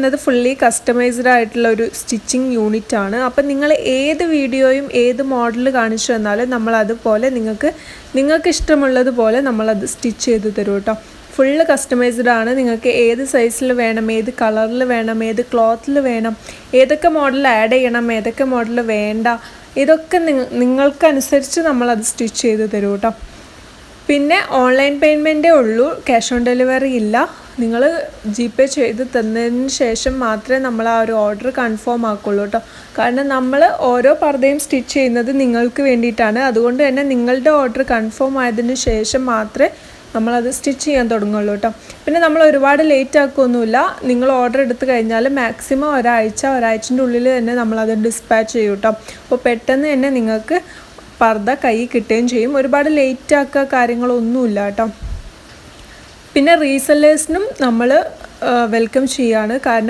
വന്നത് fully customised ആയിട്ടുള്ള ഒരു സ്റ്റിച്ചിങ് യൂണിറ്റ് ആണ്. അപ്പം നിങ്ങൾ ഏത് വീഡിയോയും ഏത് മോഡൽ കാണിച്ചു തന്നാലും നമ്മൾ അതുപോലെ നിങ്ങൾക്ക് ഇഷ്ടമുള്ളതുപോലെ നമ്മളത് സ്റ്റിച്ച് ചെയ്ത് തരും കേട്ടോ. ഫുള്ള് കസ്റ്റമൈസ്ഡ് ആണ്. നിങ്ങൾക്ക് ഏത് സൈസിൽ വേണം, ഏത് കളറിൽ വേണം, ഏത് ക്ലോത്തിൽ വേണം, ഏതൊക്കെ മോഡൽ ആഡ് ചെയ്യണം, ഏതൊക്കെ മോഡൽ വേണ്ട, ഇതൊക്കെ നിങ്ങൾക്കനുസരിച്ച് നമ്മളത് സ്റ്റിച്ച് ചെയ്ത് തരും കേട്ടോ. പിന്നെ ഓൺലൈൻ പേയ്മെൻറ്റേ ഉള്ളൂ, ക്യാഷ് ഓൺ ഡെലിവറി ഇല്ല. നിങ്ങൾ GPay ചെയ്ത് തന്നതിന് ശേഷം മാത്രമേ നമ്മൾ ആ ഒരു ഓർഡർ കൺഫേം ആക്കുള്ളൂ കേട്ടോ. കാരണം നമ്മൾ ഓരോ പർദ്ദയും സ്റ്റിച്ച് ചെയ്യുന്നത് നിങ്ങൾക്ക് വേണ്ടിയിട്ടാണ്. അതുകൊണ്ട് തന്നെ നിങ്ങളുടെ ഓർഡർ കൺഫേം ആയതിന് ശേഷം മാത്രമേ നമ്മളത് സ്റ്റിച്ച് ചെയ്യാൻ തുടങ്ങുള്ളൂ കേട്ടോ. പിന്നെ നമ്മൾ ഒരുപാട് ലേറ്റ് ആക്കുകയൊന്നുമില്ല. നിങ്ങൾ ഓർഡർ എടുത്തു കഴിഞ്ഞാൽ മാക്സിമം ഒരാഴ്ചൻ്റെ ഉള്ളിൽ തന്നെ നമ്മളത് ഡിസ്പാച്ച് ചെയ്യും കേട്ടോ. അപ്പോൾ പെട്ടെന്ന് തന്നെ നിങ്ങൾക്ക് പർദ്ദ കൈ കിട്ടുകയും ചെയ്യും. ഒരുപാട് ലേറ്റ് ആക്കുക കാര്യങ്ങളൊന്നുമില്ല കേട്ടോ. പിന്നെ റീസെല്ലേഴ്സിനും നമ്മൾ വെൽക്കം ചെയ്യുകയാണ്. കാരണം